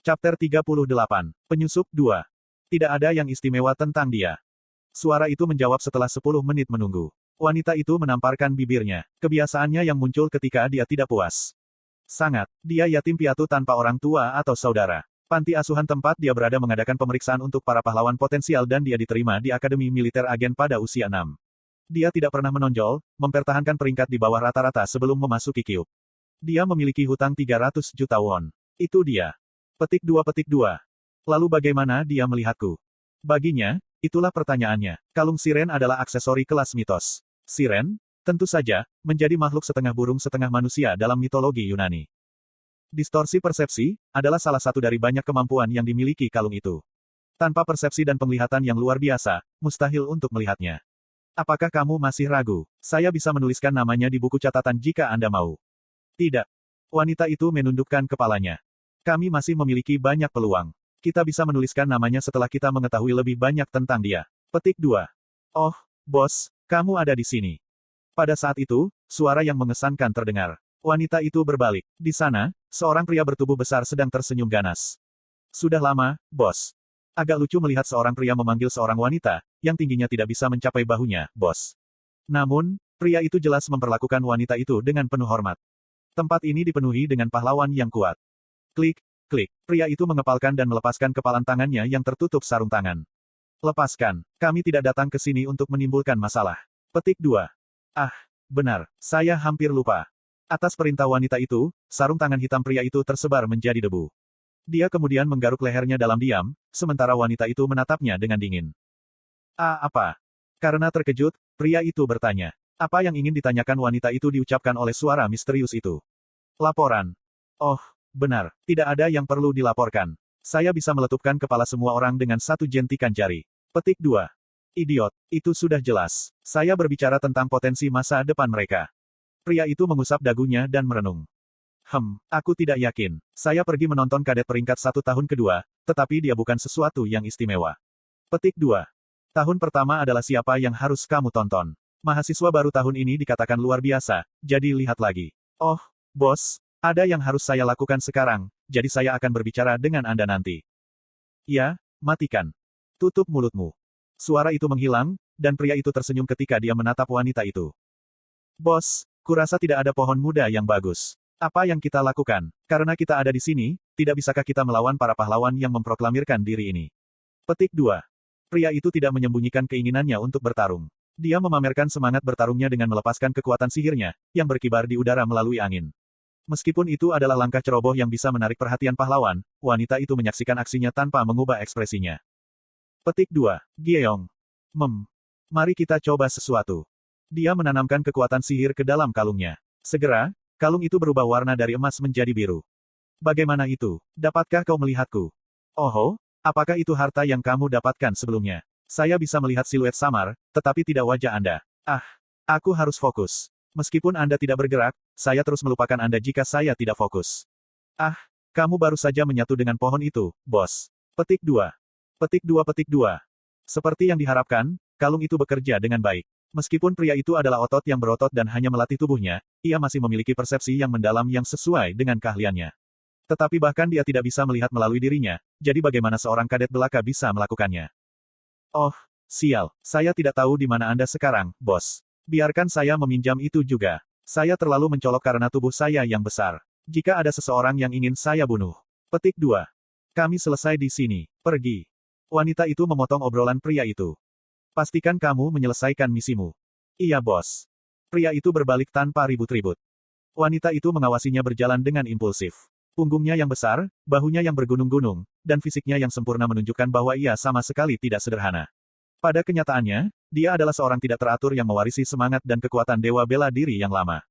Chapter 38. Penyusup 2. Tidak ada yang istimewa tentang dia. Suara itu menjawab setelah 10 menit menunggu. Wanita itu menamparkan bibirnya. Kebiasaannya yang muncul ketika dia tidak puas. Sangat. Dia yatim piatu tanpa orang tua atau saudara. Panti asuhan tempat dia berada mengadakan pemeriksaan untuk para pahlawan potensial dan dia diterima di Akademi Militer Agen pada usia 6. Dia tidak pernah menonjol, mempertahankan peringkat di bawah rata-rata sebelum memasuki Kyuubi. Dia memiliki hutang 300 juta won. Itu dia. Petik 2. Lalu bagaimana dia melihatku? Baginya, itulah pertanyaannya. Kalung siren adalah aksesori kelas mitos. Siren, tentu saja, menjadi makhluk setengah burung setengah manusia dalam mitologi Yunani. Distorsi persepsi, adalah salah satu dari banyak kemampuan yang dimiliki kalung itu. Tanpa persepsi dan penglihatan yang luar biasa, mustahil untuk melihatnya. Apakah kamu masih ragu? Saya bisa menuliskan namanya di buku catatan jika Anda mau. Tidak. Wanita itu menundukkan kepalanya. Kami masih memiliki banyak peluang. Kita bisa menuliskan namanya setelah kita mengetahui lebih banyak tentang dia. Petik 2. Oh, bos, kamu ada di sini. Pada saat itu, suara yang mengesankan terdengar. Wanita itu berbalik. Di sana, seorang pria bertubuh besar sedang tersenyum ganas. Sudah lama, bos. Agak lucu melihat seorang pria memanggil seorang wanita, yang tingginya tidak bisa mencapai bahunya, bos. Namun, pria itu jelas memperlakukan wanita itu dengan penuh hormat. Tempat ini dipenuhi dengan pahlawan yang kuat. Klik, klik. Pria itu mengepalkan dan melepaskan kepalan tangannya yang tertutup sarung tangan. Lepaskan. Kami tidak datang ke sini untuk menimbulkan masalah. Petik 2. Ah, benar. Saya hampir lupa. Atas perintah wanita itu, sarung tangan hitam pria itu tersebar menjadi debu. Dia kemudian menggaruk lehernya dalam diam, sementara wanita itu menatapnya dengan dingin. Apa? Karena terkejut, pria itu bertanya. Apa yang ingin ditanyakan wanita itu diucapkan oleh suara misterius itu. Laporan. Oh, benar, tidak ada yang perlu dilaporkan. Saya bisa meletupkan kepala semua orang dengan satu jentikan jari. Petik 2. Idiot, itu sudah jelas. Saya berbicara tentang potensi masa depan mereka. Pria itu mengusap dagunya dan merenung. Aku tidak yakin. Saya pergi menonton kadet peringkat 1 tahun kedua, tetapi dia bukan sesuatu yang istimewa. Petik 2. Tahun pertama adalah siapa yang harus kamu tonton. Mahasiswa baru tahun ini dikatakan luar biasa, jadi lihat lagi. Oh, bos. Ada yang harus saya lakukan sekarang, jadi saya akan berbicara dengan Anda nanti. Ya, matikan. Tutup mulutmu. Suara itu menghilang, dan pria itu tersenyum ketika dia menatap wanita itu. Bos, kurasa tidak ada pohon muda yang bagus. Apa yang kita lakukan? Karena kita ada di sini, tidak bisakah kita melawan para pahlawan yang memproklamirkan diri ini? Petik 2. Pria itu tidak menyembunyikan keinginannya untuk bertarung. Dia memamerkan semangat bertarungnya dengan melepaskan kekuatan sihirnya, yang berkibar di udara melalui angin. Meskipun itu adalah langkah ceroboh yang bisa menarik perhatian pahlawan, wanita itu menyaksikan aksinya tanpa mengubah ekspresinya. Petik 2. Gyeong. Mari kita coba sesuatu. Dia menanamkan kekuatan sihir ke dalam kalungnya. Segera, kalung itu berubah warna dari emas menjadi biru. Bagaimana itu? Dapatkah kau melihatku? Oh, apakah itu harta yang kamu dapatkan sebelumnya? Saya bisa melihat siluet samar, tetapi tidak wajah Anda. Aku harus fokus. Meskipun Anda tidak bergerak, saya terus melupakan Anda jika saya tidak fokus. Kamu baru saja menyatu dengan pohon itu, bos. Petik 2. Petik 2. Seperti yang diharapkan, kalung itu bekerja dengan baik. Meskipun pria itu adalah otot yang berotot dan hanya melatih tubuhnya, ia masih memiliki persepsi yang mendalam yang sesuai dengan keahliannya. Tetapi bahkan dia tidak bisa melihat melalui dirinya, jadi bagaimana seorang kadet belaka bisa melakukannya? Oh, sial, saya tidak tahu di mana Anda sekarang, bos. Biarkan saya meminjam itu juga. Saya terlalu mencolok karena tubuh saya yang besar. Jika ada seseorang yang ingin saya bunuh. Petik 2. Kami selesai di sini. Pergi. Wanita itu memotong obrolan pria itu. Pastikan kamu menyelesaikan misimu. Iya, bos. Pria itu berbalik tanpa ribut-ribut. Wanita itu mengawasinya berjalan dengan impulsif. Punggungnya yang besar, bahunya yang bergunung-gunung, dan fisiknya yang sempurna menunjukkan bahwa ia sama sekali tidak sederhana. Pada kenyataannya, dia adalah seorang tidak teratur yang mewarisi semangat dan kekuatan dewa bela diri yang lama.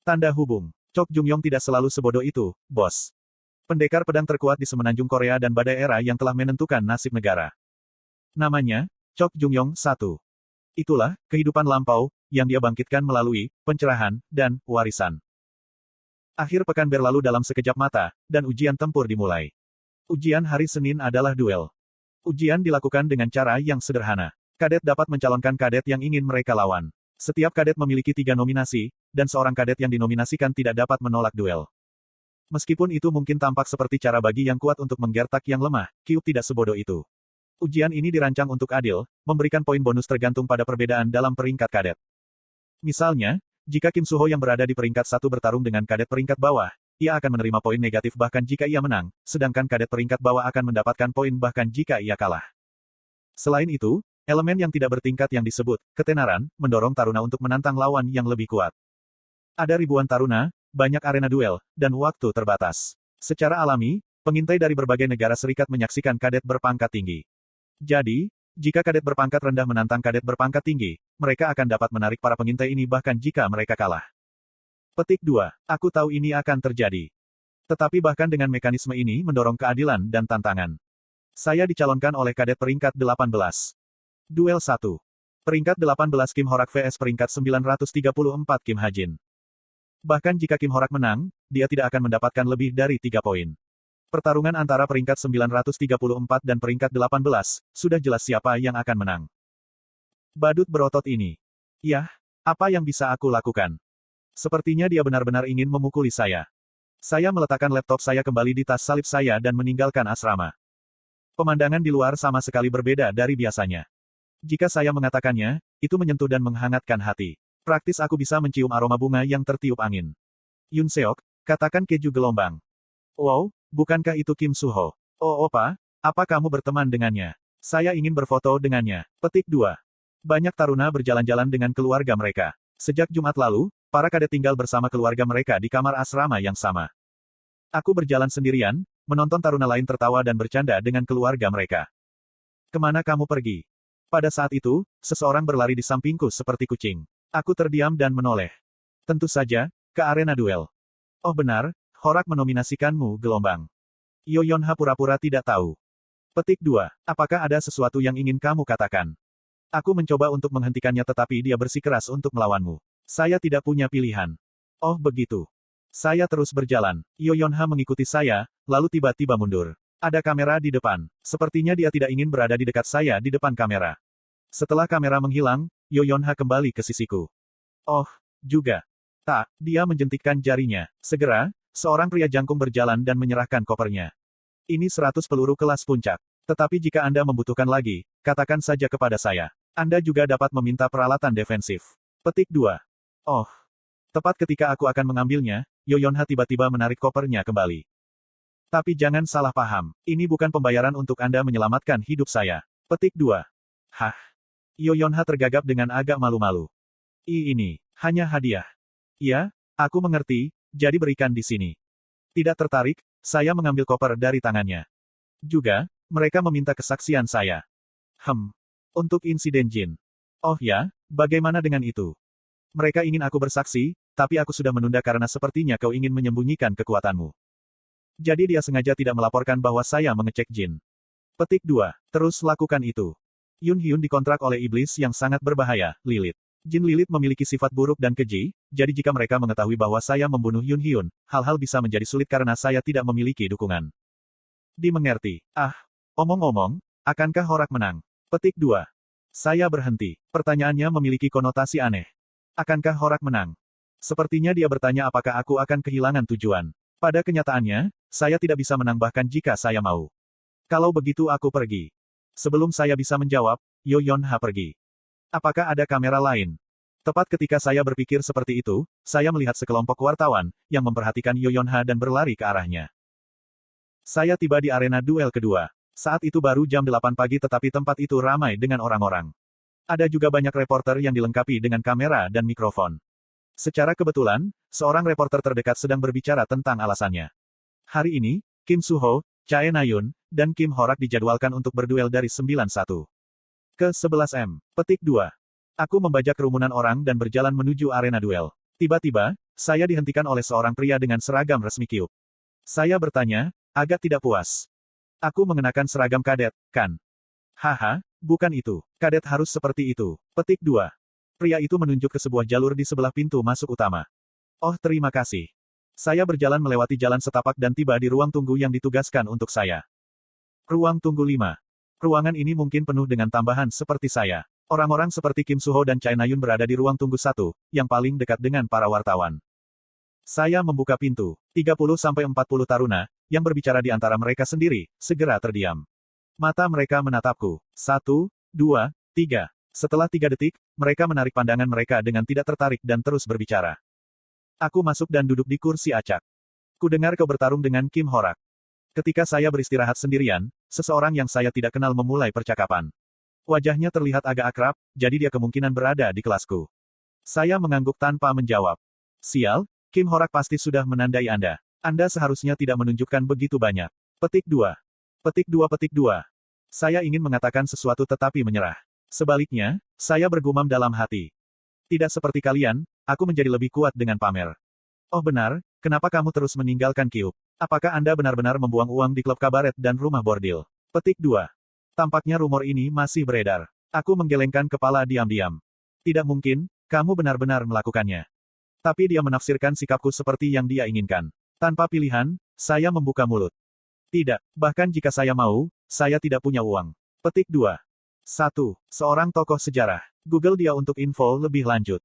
Tanda hubung. Chok Jungyong tidak selalu sebodoh itu, bos. Pendekar pedang terkuat di semenanjung Korea dan badai era yang telah menentukan nasib negara. Namanya, Chok Jungyong I. Itulah, kehidupan lampau, yang dia bangkitkan melalui pencerahan dan warisan. Akhir pekan berlalu dalam sekejap mata, dan ujian tempur dimulai. Ujian hari Senin adalah duel. Ujian dilakukan dengan cara yang sederhana. Kadet dapat mencalonkan kadet yang ingin mereka lawan. Setiap kadet memiliki 3 nominasi, dan seorang kadet yang dinominasikan tidak dapat menolak duel. Meskipun itu mungkin tampak seperti cara bagi yang kuat untuk menggertak yang lemah, Cube tidak sebodoh itu. Ujian ini dirancang untuk adil, memberikan poin bonus tergantung pada perbedaan dalam peringkat kadet. Misalnya, jika Kim Suho yang berada di peringkat 1 bertarung dengan kadet peringkat bawah, ia akan menerima poin negatif bahkan jika ia menang, sedangkan kadet peringkat bawah akan mendapatkan poin bahkan jika ia kalah. Selain itu, elemen yang tidak bertingkat yang disebut ketenaran, mendorong taruna untuk menantang lawan yang lebih kuat. Ada ribuan taruna, banyak arena duel, dan waktu terbatas. Secara alami, pengintai dari berbagai negara serikat menyaksikan kadet berpangkat tinggi. Jadi, jika kadet berpangkat rendah menantang kadet berpangkat tinggi, mereka akan dapat menarik para pengintai ini bahkan jika mereka kalah. Petik 2. Aku tahu ini akan terjadi. Tetapi bahkan dengan mekanisme ini mendorong keadilan dan tantangan. Saya dicalonkan oleh kadet peringkat 18. Duel 1. Peringkat 18 Kim Horak vs peringkat 934 Kim Hajin. Bahkan jika Kim Horak menang, dia tidak akan mendapatkan lebih dari 3 poin. Pertarungan antara peringkat 934 dan peringkat 18, sudah jelas siapa yang akan menang. Badut berotot ini. Yah, apa yang bisa aku lakukan? Sepertinya dia benar-benar ingin memukuli saya. Saya meletakkan laptop saya kembali di tas salib saya dan meninggalkan asrama. Pemandangan di luar sama sekali berbeda dari biasanya. Jika saya mengatakannya, itu menyentuh dan menghangatkan hati. Praktis aku bisa mencium aroma bunga yang tertiup angin. Yun Seok, katakan keju gelombang. Wow, bukankah itu Kim Suho? Oh opa, apa kamu berteman dengannya? Saya ingin berfoto dengannya. Petik 2. Banyak taruna berjalan-jalan dengan keluarga mereka. Sejak Jumat lalu, para kadet tinggal bersama keluarga mereka di kamar asrama yang sama. Aku berjalan sendirian, menonton taruna lain tertawa dan bercanda dengan keluarga mereka. Kemana kamu pergi? Pada saat itu, seseorang berlari di sampingku seperti kucing. Aku terdiam dan menoleh. Tentu saja, ke arena duel. Oh benar, Horak menominasikanmu gelombang. Yoyonha pura-pura tidak tahu. Petik 2. Apakah ada sesuatu yang ingin kamu katakan? Aku mencoba untuk menghentikannya tetapi dia bersikeras untuk melawanmu. Saya tidak punya pilihan. Oh begitu. Saya terus berjalan. Yoyonha mengikuti saya, lalu tiba-tiba mundur. Ada kamera di depan. Sepertinya dia tidak ingin berada di dekat saya di depan kamera. Setelah kamera menghilang, Yoyonha kembali ke sisiku. Oh, juga. Tak, dia menjentikkan jarinya. Segera, seorang pria jangkung berjalan dan menyerahkan kopernya. Ini 100 peluru kelas puncak. Tetapi jika Anda membutuhkan lagi, katakan saja kepada saya. Anda juga dapat meminta peralatan defensif. Petik 2. Oh. Tepat ketika aku akan mengambilnya, Yoyonha tiba-tiba menarik kopernya kembali. Tapi jangan salah paham, ini bukan pembayaran untuk Anda menyelamatkan hidup saya. Petik 2. Hah? Yoyonha tergagap dengan agak malu-malu. Ini hanya hadiah. Ya, aku mengerti, jadi berikan di sini. Tidak tertarik, saya mengambil koper dari tangannya. Juga, mereka meminta kesaksian saya. Untuk insiden Jin. Oh ya, bagaimana dengan itu? Mereka ingin aku bersaksi, tapi aku sudah menunda karena sepertinya kau ingin menyembunyikan kekuatanmu. Jadi dia sengaja tidak melaporkan bahwa saya mengecek Jin. Petik 2. Terus lakukan itu. Yun Hyun dikontrak oleh iblis yang sangat berbahaya, Lilith. Jin Lilith memiliki sifat buruk dan keji, jadi jika mereka mengetahui bahwa saya membunuh Yun Hyun, hal-hal bisa menjadi sulit karena saya tidak memiliki dukungan. Dimengerti. Omong-omong, akankah Horak menang? Petik 2. Saya berhenti. Pertanyaannya memiliki konotasi aneh. Akankah Horak menang? Sepertinya dia bertanya apakah aku akan kehilangan tujuan. Pada kenyataannya, saya tidak bisa menang bahkan jika saya mau. Kalau begitu aku pergi. Sebelum saya bisa menjawab, Yoyonha pergi. Apakah ada kamera lain? Tepat ketika saya berpikir seperti itu, saya melihat sekelompok wartawan, yang memperhatikan Yoyonha dan berlari ke arahnya. Saya tiba di arena duel kedua. Saat itu baru jam 8 pagi tetapi tempat itu ramai dengan orang-orang. Ada juga banyak reporter yang dilengkapi dengan kamera dan mikrofon. Secara kebetulan, seorang reporter terdekat sedang berbicara tentang alasannya. Hari ini, Kim Suho, Chae Na-yun, dan Kim Horak dijadwalkan untuk berduel dari 91 ke 11 M. Petik 2. Aku membajak kerumunan orang dan berjalan menuju arena duel. Tiba-tiba, saya dihentikan oleh seorang pria dengan seragam resmi Cube. Saya bertanya, agak tidak puas. Aku mengenakan seragam kadet, kan? Haha, bukan itu. Kadet harus seperti itu. Petik 2. Pria itu menunjuk ke sebuah jalur di sebelah pintu masuk utama. Oh terima kasih. Saya berjalan melewati jalan setapak dan tiba di ruang tunggu yang ditugaskan untuk saya. Ruang tunggu 5. Ruangan ini mungkin penuh dengan tambahan seperti saya. Orang-orang seperti Kim Suho dan Chae Na-yun berada di ruang tunggu 1, yang paling dekat dengan para wartawan. Saya membuka pintu. 30-40 taruna, yang berbicara di antara mereka sendiri, segera terdiam. Mata mereka menatapku. 1, 2, 3. Setelah 3 detik, mereka menarik pandangan mereka dengan tidak tertarik dan terus berbicara. Aku masuk dan duduk di kursi acak. Ku dengar kau bertarung dengan Kim Horak. Ketika saya beristirahat sendirian, seseorang yang saya tidak kenal memulai percakapan. Wajahnya terlihat agak akrab, jadi dia kemungkinan berada di kelasku. Saya mengangguk tanpa menjawab. Sial, Kim Horak pasti sudah menandai Anda. Anda seharusnya tidak menunjukkan begitu banyak. Petik 2. Petik 2. Petik 2. Saya ingin mengatakan sesuatu tetapi menyerah. Sebaliknya, saya bergumam dalam hati. Tidak seperti kalian, aku menjadi lebih kuat dengan pamer. Oh benar, kenapa kamu terus meninggalkan Kyuup? Apakah Anda benar-benar membuang uang di klub kabaret dan rumah bordil? Petik 2. Tampaknya rumor ini masih beredar. Aku menggelengkan kepala diam-diam. Tidak mungkin, kamu benar-benar melakukannya. Tapi dia menafsirkan sikapku seperti yang dia inginkan. Tanpa pilihan, saya membuka mulut. Tidak, bahkan jika saya mau, saya tidak punya uang. Petik 2. 1. Seorang tokoh sejarah. Google dia untuk info lebih lanjut.